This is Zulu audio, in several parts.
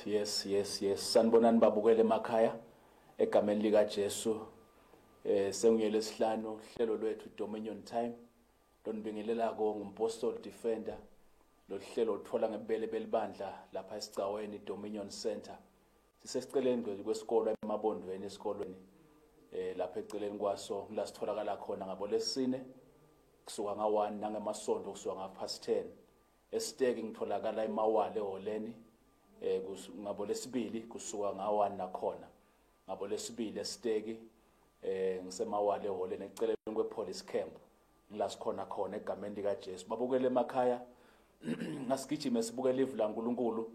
Yes. Sanibonani babukele emakhaya egameni lika Jesu. Sengiyele sihlanu hlelo lwethu Dominion Time. Lonibingelela ko ngumpostoli defender. Lo hlelo uthola ngebele belibandla lapha esicaweni Dominion Center. Sisesiceleni kwesikolo emabondweni esikolweni. Lapha eceleni kwaso la sitholakala khona ngabo lesine kusuka nga1 nangemasonto kusuka nga10. Esiteki ngitholakala eMawale eholeni. Ngabo lesibili kusuka nga1 nakhona ngabo lesibili esiteki ngisemawale eholeni eceleni kwepolice camp ngilasikhona khona egameni lika Jesu. Babukele emakhaya ngasigijime sibukele ivu laNkulunkulu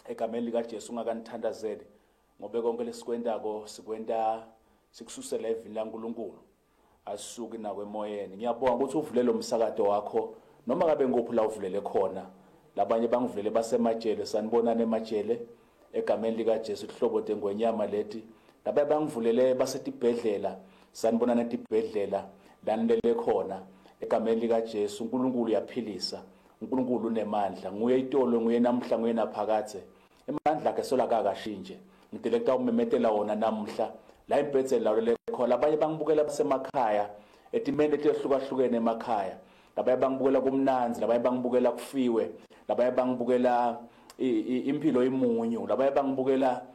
egameni lika Jesu ungakanithandazeli ngobe konke lesikwendako sikwenda sikususela evini laNkulunkulu asisuki nakwemoyeni. Ngiyabonga ukuthi uvulele umsakazo wakho noma ngabe ngophi la uvulele khona. Labanye bangivulele basemajele sanibonana emajele egameni lika Jesu ihlobo dengwenyama leti. Labanye bangivulele basetibhedlela sanibonana etibhedlela lanilele khona egameni lika Jesu. uNkulunkulu uyaphilisa, uNkulunkulu unemandla, nguye itolo, nguye namhla, nguye naphakade. Emandla akhe solakakashinje. Ngidelekta umemetela wona namhla la impetse lawo lekhola. Abanye bangibukela basemakhaya etimende ehlukahlukene emakhaya. Labanye bangibukela kumnanzi, labanye bangibukela kufiwe, labanye bangibukela impilo imunyu, labanye bangibukela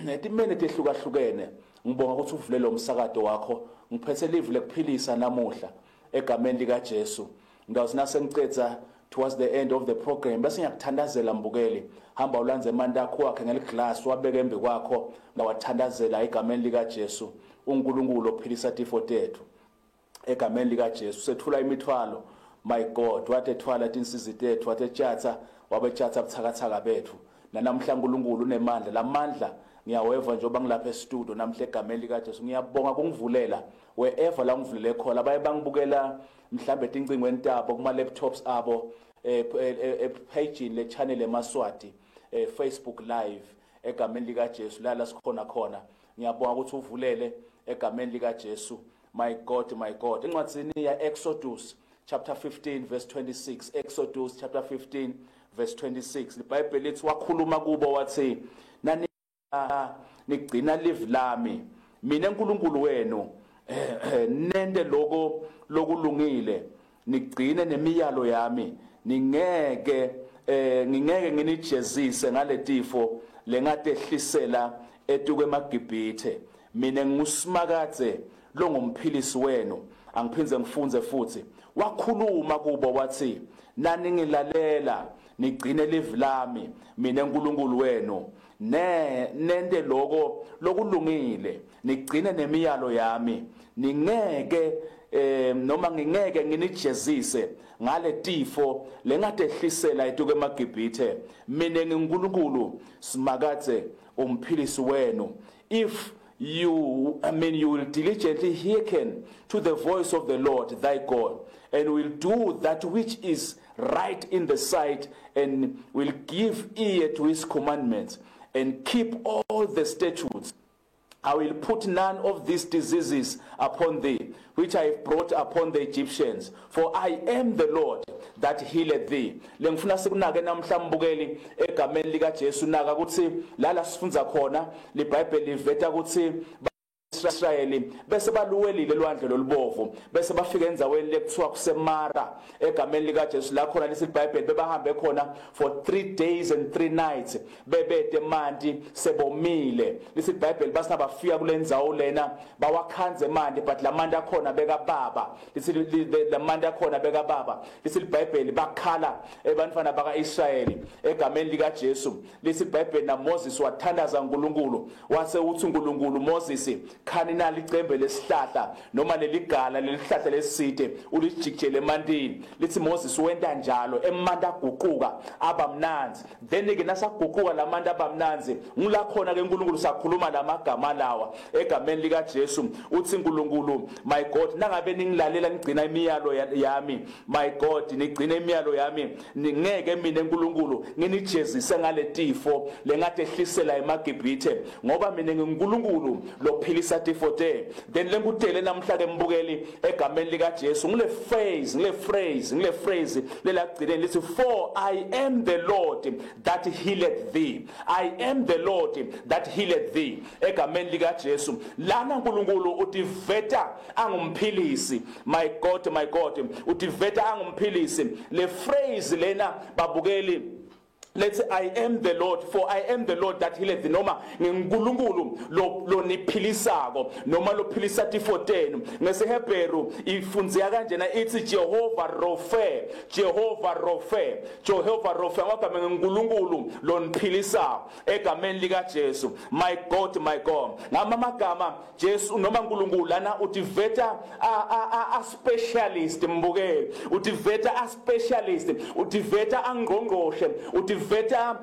etimene ehlukahlukene. Ngibonga ukuthi uvulele umsakazo wakho. Ngiphethe live lekuphilisa namuhla egameni lika Jesu. Ngawusina sengicetha towards the end of the program bese ngiyakuthandazela mbukeli. Hamba ulanze amanda akho wakhe ngeliglass wabeke embi kwakho ngawathandazela egameni lika Jesu. uNkulunkulu ophilisa tifo tethu egameni lika Jesu. Sethula imithwalo, my God, wathi ethwala insizi tethu, wathi etshatha wabetshatha buthakathaka bethu. Namhla uNkulunkulu unemandla, lamandla ngiyaweva njengoba ngilapha estudio namhla egameni lika Jesu. Ngiyabonga kungivulela wherever la ngivulele khona. Baye bangibukela mhlambe etincingweni tabo kuma laptops abo page le channel eMaswati Facebook live egameni lika Jesu la sikhona khona. Ngiyabonga ukuthi uvulele egameni lika Jesu. My God, incwadzini ya Exodus chapter 15 verse 26. Exodus chapter 15 verse 26. iBhayibheli lithi wakhuluma kubo wathi nani nigcina live lami mina uNkulunkulu wenu nende lokulungile nigcine nemiyalo yami ngingeke nginijezise ngaletifo lengatehlisela etuke eMagibhithe. Mina nguSimakadze lo ngumphilisi wenu. Angiphinze ngifunze futhi wakhuluma kubo wathi nani ngilalela nigcine live lami mina uNkulunkulu wenu nende lokulungile nigcine nemiyalo yami ngingeke noma ngingeke nginijezise ngale tifo lengatehlisela etuke eMagibhithe. Mina ngiNkulunkulu Simakadze umphilisi wenu. If you will diligently hearken to the voice of the Lord thy God, and will do that which is right in the sight, and will give ear to his commandments, and keep all the statutes, I will put none of these diseases upon thee, which I have brought upon the Egyptians, for I am the Lord that healeth thee. Lengifuna sikunake namhla mbukeli egameni lika Jesu naka ukuthi lala sifunza khona liBhayibheli liveta ukuthi Israeli bese baluwelile lwandle lolubovu bese bafika enzaweni lekuthiwa kuseMara egameni lika Jesu la khona lesiBhayibheli bebahambe khona for 3 days and 3 nights bebede mandi sebomile. lesiBhayibheli basina bafika kulendzawo lena bawakhanze mandi but lamanda akhona beka baba lamanda akhona beka baba. lesiBhayibheli bakhala ebantwana baka Israeli egameni lika Jesu. lesiBhayibheli na Moses wathandaza uNkulunkulu wase uthi uNkulunkulu Moses khani nali icembe lesihlahla noma leligala lelihlahla leside ulijikjele emandini. Lithi Moses wenta njalo emanda aguquka abamnanzi. Then ke nasaguquka lamanda abamnanzi ngula khona ke uNkulunkulu sakhuluma lamagama lawa egameni lika Jesu. Uthi uNkulunkulu my God nangabe ningilalela nigcina imiyalo yami, my God nigcina imiyalo yami ngeke mina uNkulunkulu nginijezise ngale tifo lengatehlisela eMagibhithe ngoba mina ngiNkulunkulu lophilisa uPhilisa T14 then lengudele namhla ke mbukeli egameni lika Jesu ngile phrase lelagcineni lithi for I am the Lord that healeth thee. I am the Lord that healeth thee. Egameni lika Jesu lana uNkulunkulu utiveta angumphilisi. My God utiveta angumphilisi. Le phrase lena babukeli, let's say I am the Lord, for I am the Lord that healeth thee. Noma nguNkulunkulu lo niphilisako noma lo philisa T14 ngeseHebheru ifundzeka kanjena ithi Jehovah Rapha amagama nguNkulunkulu lo niphilisa egameni lika Jesu. My God ngama magama Jesu noma uNkulunkulu lana utiveta a specialist mbukeli, utiveta a specialist, utiveta angqongqoshe, utiveta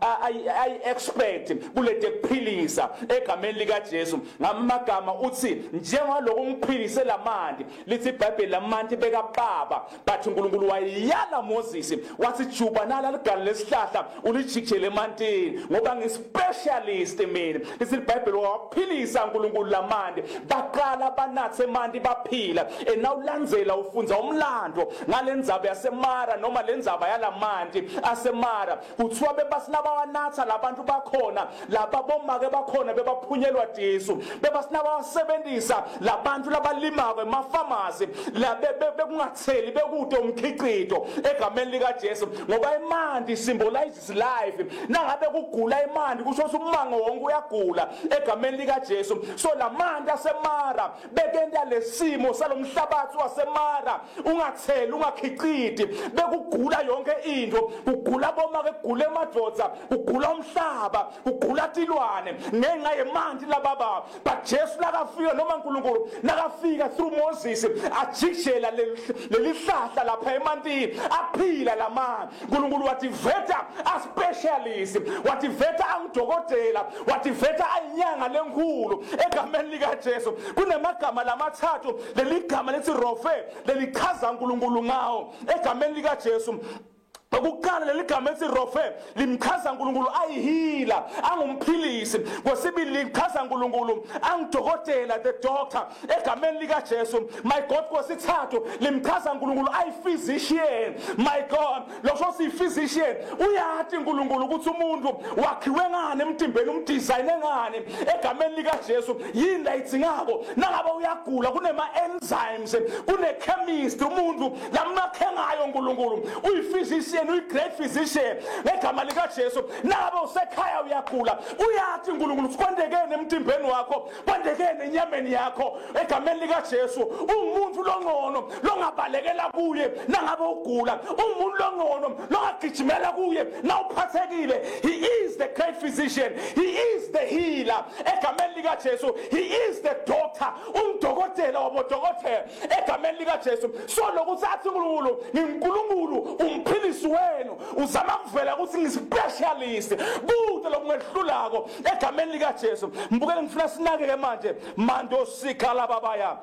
I expect kulete kuphilisa egameni lika Jesu. Ngamagama uthi njengaloko ngiphilise lamandi lithi iBhayibheli lamandi beka baba bathi uNkulunkulu wayala Moses wathi juba nala ligalo lesihlahla ulijikjele emantini ngoba ngispecialist mina. Lithi iBhayibheli waphilisa uNkulunkulu lamandi baqala banathe emandi baphila. Nawulandzela ufunza umlando ngalendzaba yaseMara noma lendzaba yalamandi aseMara kuthiwa bebasinaba wanatha labantu bakhona laba bomake bakhona bebaphunyelwa Jesu bebasinaba wasebenzisa labantu labalimako emafamasi la bekungatheli bekude umkhiqido egameni lika Jesu ngoba imandi symbolizes life. Nangabe kugula imandi kusho ukuthi umango wonke uyagula egameni lika Jesu. So lamandi aseMara bekenda lesimo salomhlabathi waseMara ungatheli ungakhiqidi bekugula yonke into, kugula bomake kugula emadvodza kugula umhlaba kugula tilwane ngenxa yemandi lababa. But Jesu nakafika noma uNkulunkulu nakafika through Moses ajikjela lelihlahla lapha emantini aphila lamani. uNkulunkulu wathi veta a specialist, wathi veta angudokotela, wathi veta ayinyanga lenkulu egameni lika Jesu. Kunemagama lamathathu leligama lithi Rapha lelichaza uNkulunkulu ngawo egameni lika Jesu. Ukukhala leligama ethi Rapha limchaza uNkulunkulu ayihila angumphilisi. Kwesibili limchaza uNkulunkulu angudokotela, the doctor egameni lika Jesu. My God kwesithathu limchaza uNkulunkulu ayi-physician. My God lokho si-physician uyathi uNkulunkulu ukuthi umuntu wakhiwe ngani emtimbeni umdizayine ngani egameni lika Jesu. Yini la idzingako nangabe uyagula kunema-enzymes kune-chemist umuntu lamakhe ngayo uNkulunkulu uyi-physician uyi-great physician ngegama lika Jesu. Nabe usekhaya uyagula uyathi uNkulunkulu sikwendekene emtimbeni wakho kwendekene enyameni yakho egameni lika Jesu. Umuntu longcono longabalekela kuye nangabe ugula, umuntu longcono longagijimela kuye nawuphathekile. He is the great physician, he is the healer egameni lika Jesu. He is the doctor, umdokotela wabodokotela egameni lika Jesu. So lokuthi athi uNkulunkulu ngiNkulunkulu umphilisi wenu uzama kuvela ukuthi ngispecialist kude lokungehlulako egameni lika Jesu. Mbukele ngifuna sinake ke manje sikhala babaya.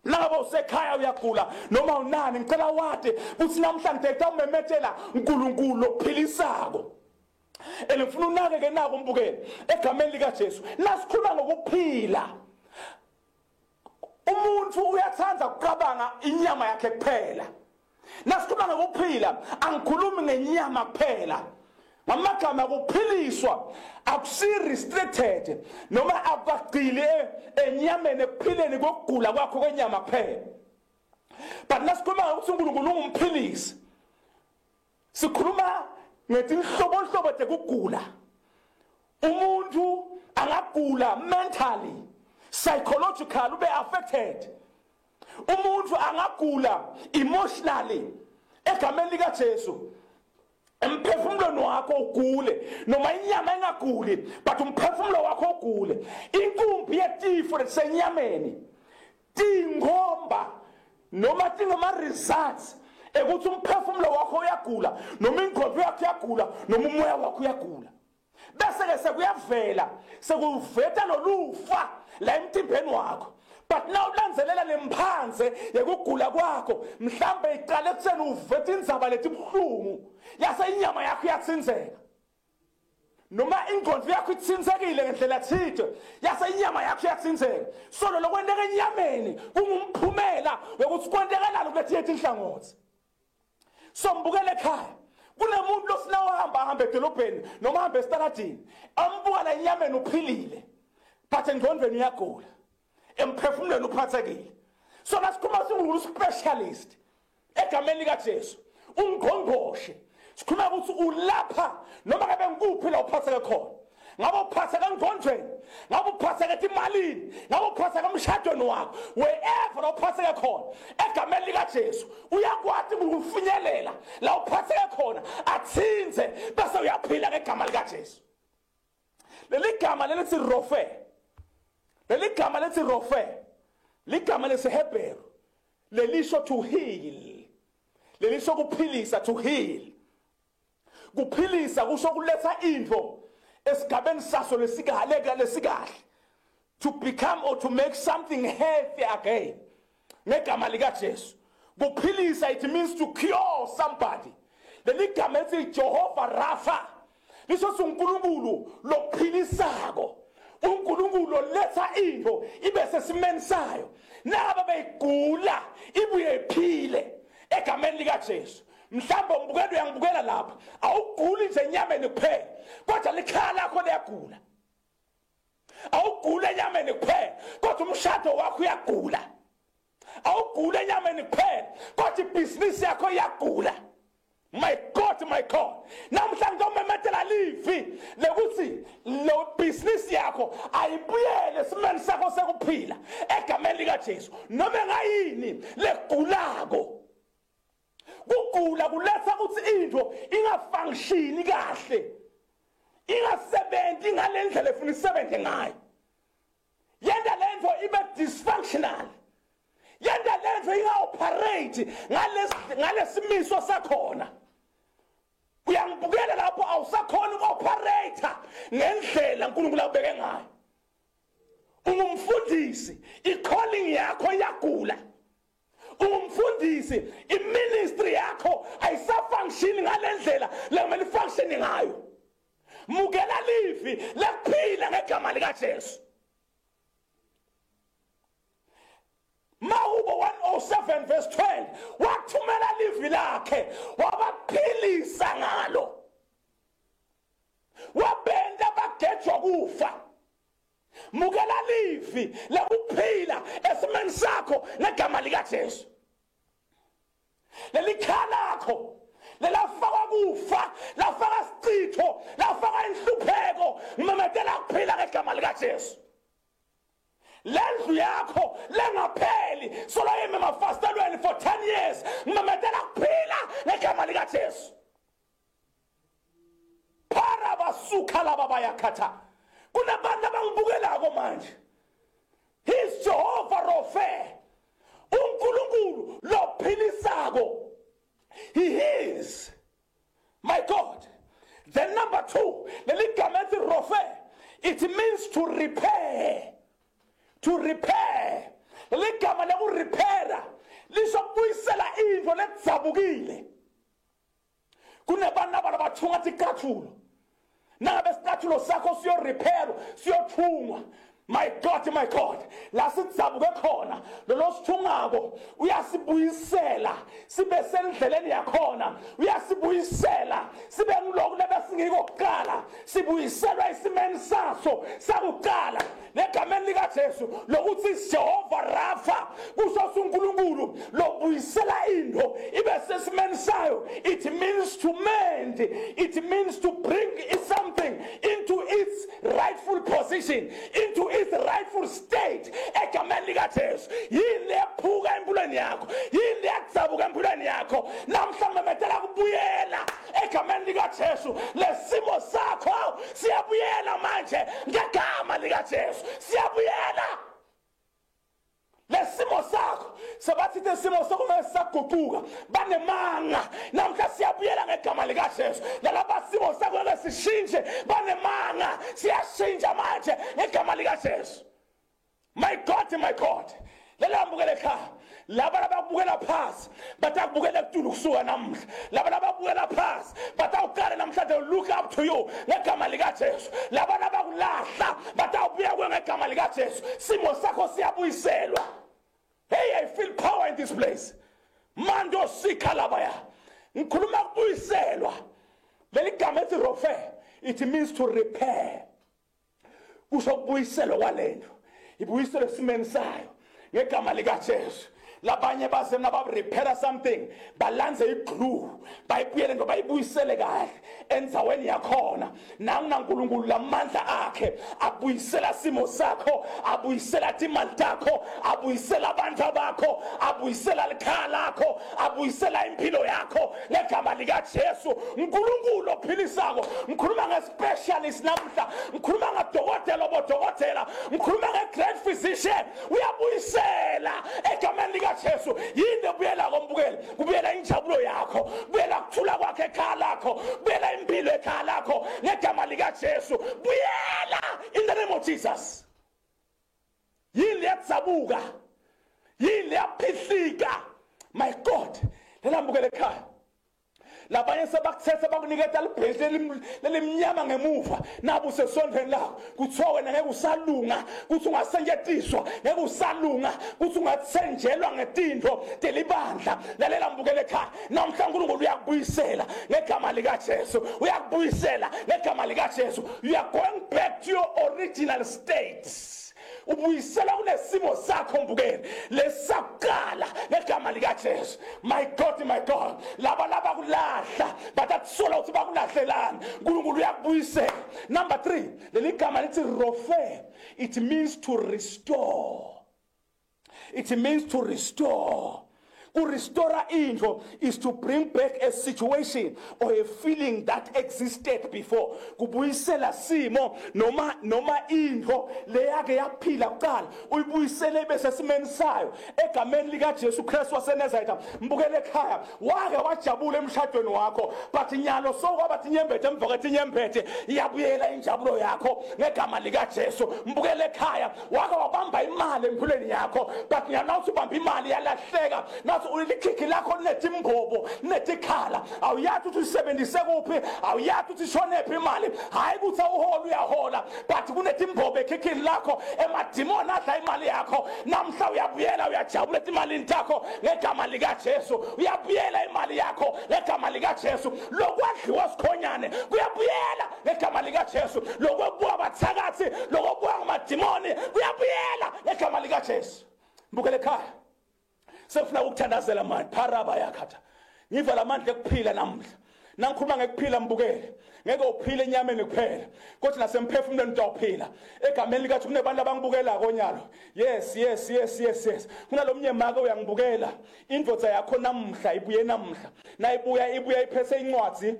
Nabo usekhaya uyagula noma unani ngicela wade ukuthi namhlanje ngithetha umemethela uNkulunkulu ophilisako. Elifuna unake ke nako mbukele egameni lika Jesu. Nasikhuluma ngokuphila. Umuntu uyathanda ukucabanga inyama yakhe kuphela. Nasikhuluma ngokuphila angikhulumi ngenyama kuphela. Ngamagama ukuphiliswa akusi-restricted noma akugcile enyameni ekuphileni kokugula kwakho kwenyama kuphela. But nasikhuluma ngokuthi uNkulunkulu ungumphilisi sikhuluma ngetinhlobo tekugula. Umuntu angagula mentally, psychological ube affected. Umuntu angagula emotionally egameni lika Jesu. Umphefumulo wakho ugule noma inyama engaguli but umphefumulo wakho ugule. Inkumbi yetifo lesenyameni tingomba noma tingoma results ekuthi umphefumulo wakho uyagula noma ingqondo yakho iyagula noma umoya wakho uyagula. Bese ke sekuyavela sekuveta nolufa la emtimbeni wakho. But now ulandzelela lemphanze yekugula kwakho mhlambe iqale ekutheni uvete indzaba letibuhlungu yase inyama yakho iyatsinzeka. noma ingqondo yakho ithinsekile ngendlela thithe yase inyama yakho yathinzeka so lo kwenteka enyameni kungumphumela ukuthi kwentekelana kulethi yethu inhlangothi so mbukele ekhaya kunemuntu losinawo hamba edolobheni noma hamba esitaladini ambuka la inyameni uphilile but engqondweni uyagula emphefumulweni uphathekile so lasikhuluma singulu specialist egameni lika Jesu ungqongqoshe sikhuluma ukuthi ulapha noma ngabe ngikuphi la uphatheke khona ngabe uphatheke engqondweni ngabe uphatheke emalini ngabe uphatheke emshadweni wakho wherever la uphatheke khona egameni lika Jesu uyakwazi ukufinyelela la uphatheke khona athinze bese uyaphila ngegama lika Jesu leli gama lelithi Rofe ligama lesiHebheru lelisho to heal lelisho kuphilisa to heal kuphilisa kusho kuletha into esigabeni saso lesikahle to become or to make something healthy again ngegama lika Jesu kuphilisa it means to cure somebody leli gama lithi Jehovah Rapha lisho uNkulunkulu lokuphilisako uNkulunkulu letha into ibe sesimeni sayo naba beyigula ibuye iphile egameni lika Jesu mhlawumbe umbukelo uyangibukela lapha awuguli nje enyameni kuphela kodwa likhaya lakho liyagula awugula enyameni kuphela kodwa umshado wakho uyagula awugula enyameni kuphela kodwa ibhizinisi yakho iyagula my God namhlanje umemethela livi lekuthi lo business yakho ayibuyele simeni sakho sekuphila egameni lika Jesu noma ngayini legulako kugula kuletha ukuthi into ingafunction kahle ingasebenzi ngalendlela efuna isebenze ngayo yenda lento ibe dysfunctional yenda lento ingaoperate ngalesimiso sakhona uyangibukela lapho awusakhona ukuoperator ngendlela uNkulunkulu abeke ngayo ungumfundisi icalling yakho iyagula ungumfundisi iministry yakho ayisafunction ngalendlela lemele function ngayo mukela livi lephila ngegama lika Jesu Mawubo 107 verse 12 wathumela livi lakhe wabaphilisa ngalo wabenda bagejwa kufa mukela livi lakuphila esimeni sakho ngegama lika Jesu lelikhalakho lelafaka kufa lafaka sicitho lafaka inhlupheko ngimemethela kuphila ngegama lika Jesu lendlu yakho lengapheli solo yime mafastelweni for 10 years ngimemethela kuphila ngegama lika Jesu para basuka laba bayakhatha kunabantu abangibukelako manje he's Jehovah Rapha uNkulunkulu lophilisako he is my God. Then number 2 leligama ethi Rapha it means to repair leligama lekurepairer lisho ukubuyisela into ledzabukile kunabantu abathunga icathulo nangabe isicathulo sakho siyo repair siyothungwa my God la sidzabuke khona lo sithungako uyasibuyisela sibe sendleleni yakhona uyasibuyisela sibe ngiloko lebesingiko kuqala sibuyiselwa isimeni saso sakuqala legameni lika Jesu lokuthi Jehovah Rapha kusho uNkulunkulu lobuyisela into ibe sesimeni sayo it means to mend it means to bring something into its rightful position into its rightful state egameni lika Jesu yini lephuka empilweni yakho yini leyadzabuka empilweni yakho namhlanje memethela kubuyela egameni lika Jesu lesimo sakho siyabuyela manje ngegama lika Jesu siyabuyela lesimo sakho sabathi lesimo sakho mesaguquka banemanga namhla siyabuyela ngegama lika Jesu lalaba simo sakho lesishintshe banemanga siyashintsha manje ngegama lika Jesu my God lalambukele ekhaya laba lababukela phasi batakubukela kuTulu kusuka namhla laba lababukela phasi batawukala namhlanje look up to you ngegama lika Jesu laba labakulahla batawubuya kuwe ngegama lika Jesu simo sakho siyabuyiselwa. Hey, I feel power in this place. Mando sikalabaya ngikhuluma kubuyiselwa leli gama ethi rofe it means to repair. Kusho kubuyiselwa kwalento ibuyiselo esimeni sayo ngegama lika Jesu. Labanye basena ba repair something balanze iglue bayibuyele ndo bayibuyisele kahle endzaweni yakhona nanga uNkulunkulu lamandla akhe abuyisela simo sakho abuyisela imali yakho abuyisela abantu bakho abuyisela likhaya lakho abuyisela impilo yakho ngegama lika Jesu. uNkulunkulu ophilisako ngikhuluma ngespecialist namhla ngikhuluma ngadokotela obodokotela ngikhuluma ngegreat physician uyabuyisela egameni lika Jesu. Yinde buyela kombukeli kubuyela injabulo yakho buyela kuthula kwakhe ekhaya lakho buyela impilo ekhaya lakho ngegama lika Jesu buyela in the name of Jesus. Yile yatsabuka yile yaphihlika my God lelambukele ekhaya labanye sebakuthetha bakuniketa libheshe lelimnyama ngemuva nabo sesondweni lakho kuthiwa wena ngeke usalunga kuthi ungasenjetiswa ngeke usalunga kuthi ungatsenjelwa ngetinto delibandla lalela mbukele ekhaya namhla uNkulunkulu uyakubuyisela ngegama lika Jesu uyakubuyisela ngegama lika Jesu. You are going back to your original state. Ubuyisela kunesimo sakho mbukeli lesaqala ngegama lika Jesu. My God laba kulahla batatsola uthi bakulahlelana uNkulunkulu uyakubuyisela. Number 3 leli gama lithi rofe it means to restore. It means to restore. To restore intro is to bring back a situation or a feeling that existed before. Kubuyisela simo noma intro leyake yaphila kuqala uyibuyisele bese simeni sayo egameni lika Jesu Kristu waseNazaretha. Mbukele ekhaya wake wajabula emshadweni wakho but nyalo sokwabathi inyembethe emvokethe inyembethe iyabuyela injabulo yakho ngegama lika Jesu. Mbukele ekhaya wake wabamba imali empilweni yakho but nyalo ubamba imali yalahleka ulikhikhi lakho netimbobo netikhala awuyathi uthi usebenzise kuphi awuyathi uthi shonephi imali hayi kuthi uhola uyahola but kunetimbobo ekhikhini lakho emadimoni adla imali yakho namhla uyabuyela uyajabula imali yakho ngegama lika Jesu uyabuyela imali yakho ngegama lika Jesu. Lokwadliwa sikhonyane kuyabuyela ngegama lika Jesu. Lokwabuwa bathakathi lokwabuwa ngamadimoni kuyabuyela ngegama lika Jesu. Mbukele ekhaya sefuna ukuthandazela manje pharaba yakhatha ngiva lamandla ekuphila namhla nangikhuluma ngekuphila mbukele ngeke uphile enyameni kuphela kodwa nasemphefumulweni utawuphila egameni lika Jesu. Kunebantu abangibukela konyalo yes kunalomnye maka uyangibukela indvodza yakho namhla ibuye namhla ibuya iphese incwadi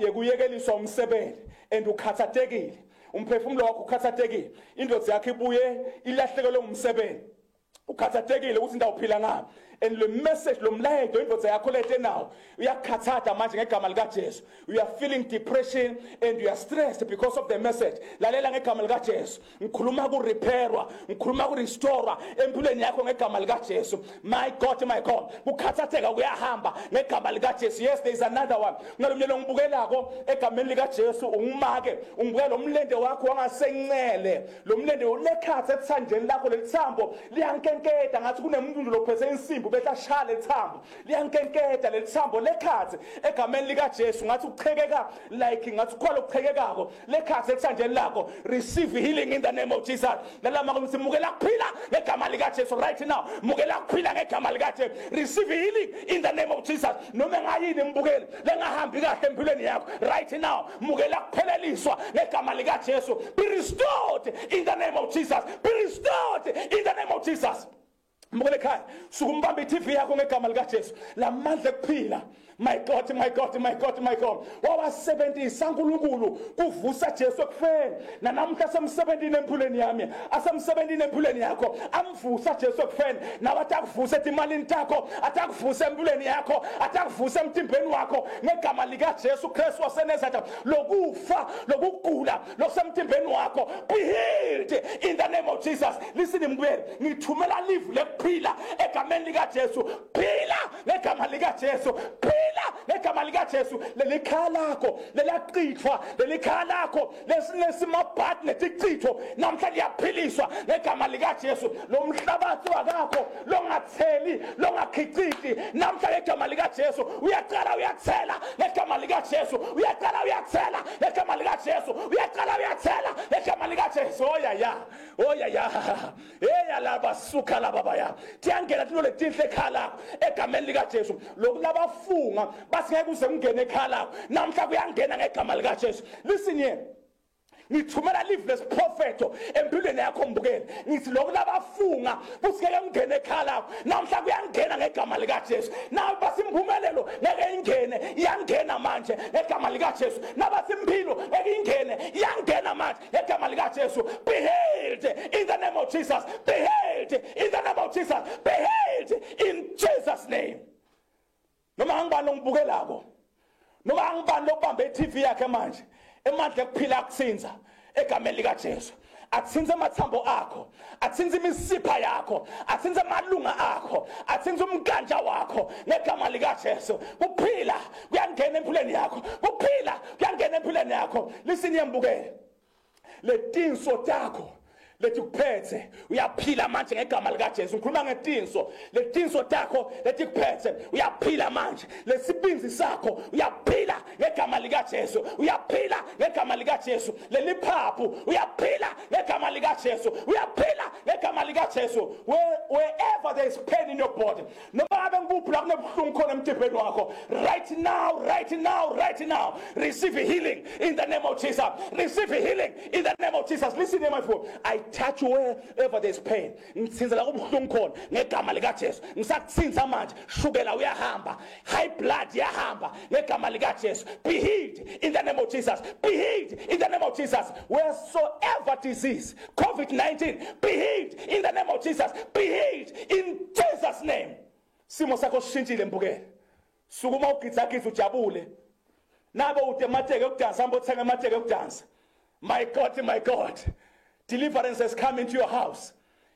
yekuyekeliswa umsebenzi and ukhathatekile umphefumulo wakho ukhathatekile indvodza yakho ibuye ilahlekelwe umsebenzi ukhathatekile ukuthi ndawuphila ngaphi and the message lo mlayezo indvodza yakho lethe nawo uyakhathatha manje ngegama lika Jesu. You are feeling depression and you are stressed because of the message. Lalela ngegama lika Jesu ngikhuluma ku repairwa ngikhuluma ku restore empilweni yakho ngegama lika Jesu. My God ukhathatheka kuyahamba ngegama lika Jesu. Yes, there is another one ngalomnyelo ngibukelako egameni lika Jesu ungumake ungibukela umlende wakho wangasencele lo mlende ulekhatha ethanjeni lakho lelithambo liyankenkeda ngathi kunemuntu lophese insimbi bese ashale ethambo liyankenkeda lelithambo lekhathi egameni lika Jesu ngathi ukuchekeka like ngathi khona ukuchekekako lekhathi ethanjeni lakho receive healing in the name of Jesus. Lalama ukuthi mukela kuphila ngegama lika Jesu right now mukela kuphila ngegama lika Jesu receive healing in the name of Jesus. Noma ngayini mbukeli lengahambi kahle empilweni yakho right now mukela kupheleliswa ngegama lika Jesu. Be restored in the name of Jesus. Be restored in the name of Jesus. Mbukele ekhaya sukumbamba iTV yakho ngegama lika Jesu lamandla ekuphila. My God wawasebenzisa uNkulunkulu kuvusa Jesu ekufeni nanamhla semsebenzini empilweni yami asemsebenzini empilweni yakho amvusa Jesu ekufeni nawe atakuvusa imali yakho atakuvusa empilweni yakho atakuvusa emtimbeni wakho ngegama lika Jesu Kristu waseNazaretha. Lokufa lokugula lokusemtimbeni wakho be healed healed in the name of Jesus. Listen mbuyeli, ngithumela live lekuphila egameni lika Jesu. Phila ngegama lika Jesu. Phila ngegama lika Jesu. Leli khala lakho lelaqithwa, leli khala lakho lesimabhadi netichitho namhla liyaphiliswa ngegama lika Jesu. Lo mhlabathi wakho longatheli, longakhiciti namhla ngegama lika Jesu. Uyaqala uyathela ngegama lika Jesu. Uyaqala uyathela ngegama lika Jesu. Uyaqala uyathela ngegama lika Jesu. Oh ya laba suka laba baya tiyangena tino letinhle ekhala egameni lika Jesu. Lokulabafunga basingeke kuze ungene ekhala namhla kuyangena ngegama lika Jesu. Listen here, ngithumela liveless prophet empilweni yakho mbukeli. Ngithi lokulabafunga kusingeke ungene ekhala namhla kuyangena ngegama lika Jesu. Nawe basimpumelelo ngeke ingene, iyangena manje ngegama lika Jesu. Nabasimpilo ngeke ingene, iyangena manje ngegama lika Jesu. Be healed in the name of Jesus. Be healed in the name of Jesus. Be healed in Jesus' name. Noma ngibani ongibukelako, noma ngibani lobambe iTV yakhe manje, emandla ekuphila akuthinza egameni lika Jesu. Athinze amathambo akho, athinze imisipha yakho, athinze amalunga akho, athinze umganja wakho ngegama lika Jesu. Kuphila kuyangena empilweni yakho, kuphila kuyangena empilweni yakho. Listen yembukele, letinso takho lethi kuphethe uyaphila manje ngegama lika Jesu. Ngikhuluma ngetinso, letinso takho lethi kuphethe uyaphila manje. Lesibinzi sakho uyaphila ngegama lika Jesu. Uyaphila ngegama lika Jesu. Leliphaphu uyaphila ngegama lika Jesu. Uyaphila ngegama lika Jesu. Wherever there is pain in your body, noma ngabe ngikuphi la kunebuhlungu khona emtimbeni wakho, right now receive healing in the name of Jesus. Receive healing in the name of Jesus. Listen here my friend, I touch wherever there's pain. Ngitsinzela kubuhlungu khona ngegama lika Jesu. Ngisakutsinza manje, shukela uyahamba, high blood yahamba ngegama lika Jesu. Be healed in the name of Jesus. Be healed in the name of Jesus. Wheresoever disease, COVID-19, be healed in the name of Jesus. Be healed in Jesus' name. Simo sakho sishintshile mbukele. Sukuma ugitsa ujabule. Nabe ude mateke ukudansa, hambo uthenga mateke ukudansa. My God. Deliverance has come into your house.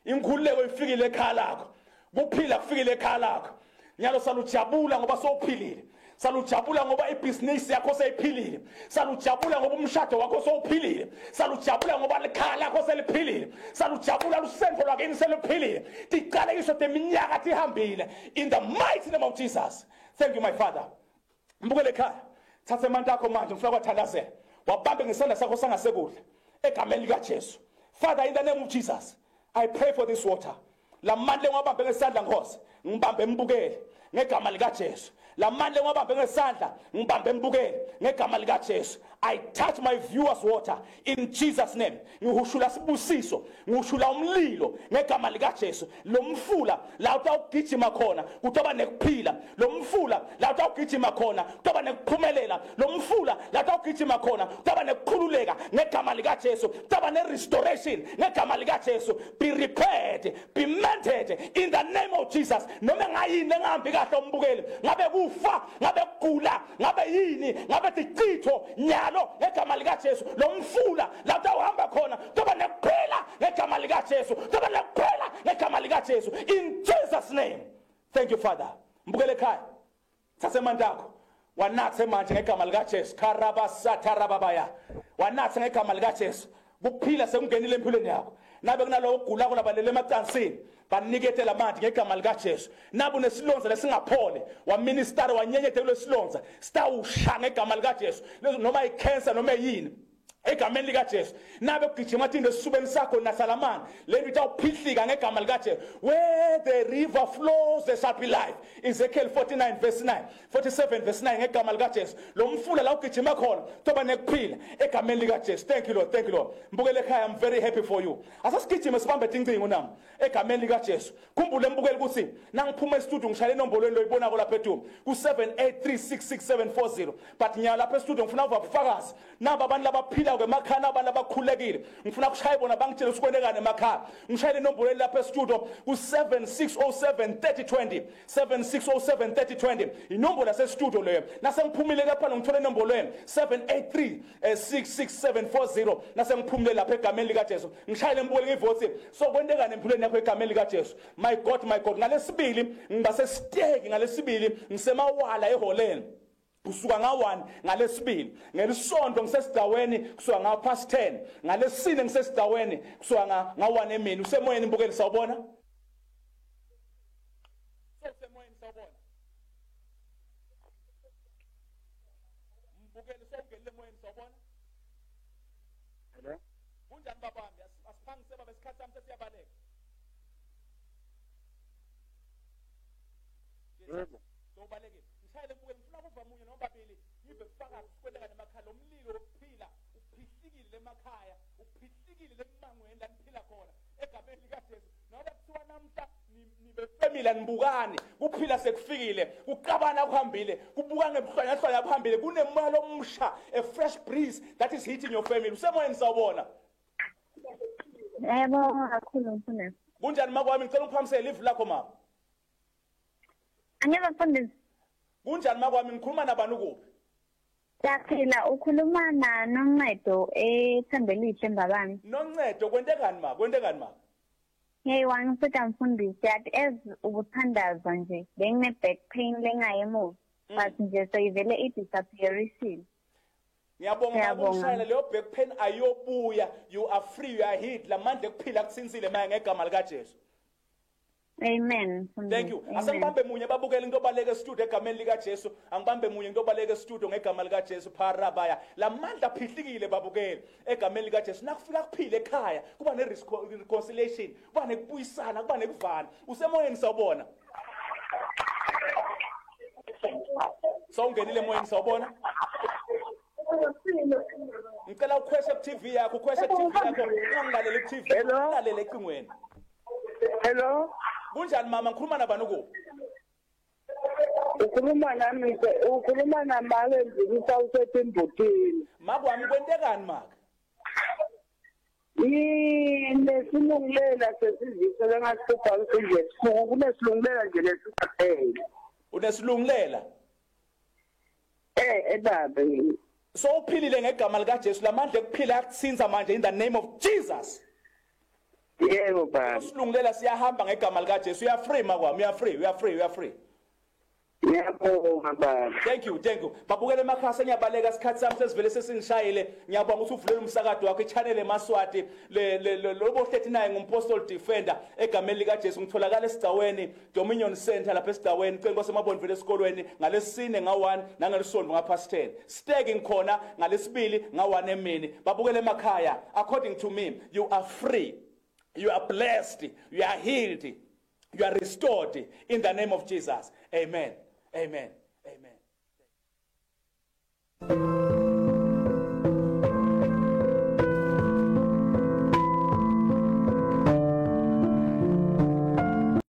Inkhululeko ifikile ekhaya lakho. Kuphila kufikile ekhaya lakho. Nyalo salujabula ngoba sowuphilile. Salujabula ngoba ibhizinisi yakho seyiphilile. Salujabula ngoba umshado wakho sowuphilile. Salujabula ngoba lekhaya lakho seliphilile. Salujabula lusendo lwakini seliphilile. Tiqalekisho teminyaka tihambile in the mighty name of Jesus. Thank you my Father. Mbukele ekhaya. Thatha amandla akho manje ngifuna kwathandazela. Wabambe ngesandla sakho sangasekudla egameni lika Jesu. Father, in the name of Jesus, I pray for this water. La mandle ngwabambe ngesandla Nkosi, ngibambe mbukele ngegama lika Jesu. La mandle ngwabambe ngesandla, ngibambe mbukele ngegama lika Jesu. I touch my viewers water in Jesus' name. Ngihushula sibusiso, ngihushula umlilo ngegama lika Jesu. Lo mfula la utawugijima khona kutoba nekuphila. Lo mfula la utawugijima khona kutoba nekuphumelela. Lo mfula la utawugijima khona kutoba nekukhululeka ngegama lika Jesu. Kutoba ne-restoration ngegama lika Jesu. Be repaired, be mended in the name of Jesus. Noma ngayini engahambi kahle umbukeli, ngabe kufa, ngabe kugula, ngabe yini, ngabe tichitho nyalo ngegama lika Jesu. Lo mfula la utawuhamba khona kutoba nekuphila ngegama lika Jesu. Kutoba nekuphila ngegama lika Jesu in Jesus' name. Thank you Father. Mbukele ekhaya, thatha amandla akho wanathe manje ngegama lika Jesu. Karabasatharababaya, wanathe ngegama lika Jesu. Kuphila sekungenile empilweni yakho. Nabe kunalowo ogula ko labalele emacansini, banikete lamanje ngegama lika Jesu. Nabe unesilonza lesingaphole, waminister wanyenyethe kulesilonza, sitawusha ngegama lika Jesu. Noma icancer noma yini egameni lika Jesu. Nabe kugijima thinde esifubeni sakho nasalamani, lento itawuphihlika ngegama lika Jesu. Where the river flows there shall be life. Ezekiel 49 verse 9, 47 verse 9 ngegama lika Jesu. Lo mfula la ugijima khona toba nekuphila egameni lika Jesu. Thank you Lord, thank you Lord. Mbukele ekhaya, I'm very happy for you. Asasigijima sibambe incingo nami egameni lika Jesu. Khumbule mbukele ukuthi nangiphuma e-studio ngishayela inombolweni lo ibonako lapha eThuma ku 78366740. But nyala lapha e-studio ngifuna ubufakazi naba abantu labaphila ngishaya emakhaya abantu abakhulekile ngifuna ukushaya bona bangitshela usikwendekane emakhaya ngishayele inombolo lapha e-studio ku-7607 3020 7607 3020 inombolo yase-studio leyo nasengiphumile lapha ngithole inombolo leyo 783 66740 nasengiphumile lapha egameni likaJesu ngishayele ngibukele ngivothi so kwendekane empilweni yakho egameni likaJesu my God ngalesibili ngibasesteki ngalesibili ngisemawala eholeni kusuka nga1 ngalesibili ngelisonto ngisesigcaweni kusuka nga past 10 ngalesine ngisesigcaweni kusuka nga1 emini usemoyeni mbukeli sawubona usemoyeni sawubona mbukeli sawungele emoyeni sawubona Hello? kunjani babami asiphangise baba isikhathi sami sesiyabaleka Yebo. sobalekile ngishayele mbukeli ngifuna kuva munye noma babili yibe kufakazi sikwendekane emakhaya lo mlilo wokuphila uphihlikile emakhaya uphihlikile lemangweni la niphila khona egameni likaJesu noba kuthiwa namhla nibe family nibukane kuphila sekufikile kuqabana kuhambile kubuka ngebuhlanya kuhambile kunemoya omsha a fresh breeze that is hitting your family usemoyeni sawubona Yebo kakhulu mfundisi. kunjani makwami ngicela ungiphamisele live lakho mama Angeke mfundisi. kunjani makwami ngikhuluma nabani kuphi Yaphila ukhuluma noNcedo eThembelihle Mbabane. Noncedo kwendekani ma Hey wangifika mfundisi yathi ez ukuthandaza nje bengine back pain lengayemuva but nje soyivele idisappearisile. ngiyabonga ukushayela leyo back pain ayobuya you are free you are healed lamandla ekuphila kusinsile manje ngegama likaJesu Amen. thank you asangibambe munye babukele into obaleke studio egameni likaJesu angibambe munye into obaleke studio ngegama likaJesu parabaya lamandla phihlikile babukele egameni likaJesu nakufika kuphile ekhaya kuba ne reconciliation kuba nekubuyisana kuba nekuvana usemoyeni sawubona sawungenile emoyeni sawubona ngicela ukhweshe ku-TV yakho ukhweshe ku-TV yakho ungangilaleli ku-TV ungilalele ecingweni Hello? kunjani mama ngikhuluma nabani kuphi Ukhuluma namake nzikisa usetimbotini. makwami kwentekani maka Nesilungulela sesizise lengasipha nje kunesilungulela nje lesiphela. unesilungulela Babe. so uphilile ngegama likaJesu lamandla ekuphila yakuthinza manje in the name of Jesus Yebo baba. usilungulela siyahamba ngegama likaJesu uya free makwami uya free Ngiyabonga baba. thank you babukele emakhaya ngiyabaleka isikhathi sami sesivele sesingishayile ngiyabonga ukuthi uvulele umsakado wakho ichannel eMaswati lobo 39 ngumpostoli defender egameni likaJesu ngitholakala esigcaweni Dominion Center lapha esigcaweni cela inkosi emabonvele esikolweni ngalesine nga1 nangelisonto nga past 10 stegi ngikhona ngalesibili nga1 emini babukele emakhaya according to me you are free you are blessed you are healed you are restored in the name of Jesus amen. Amen.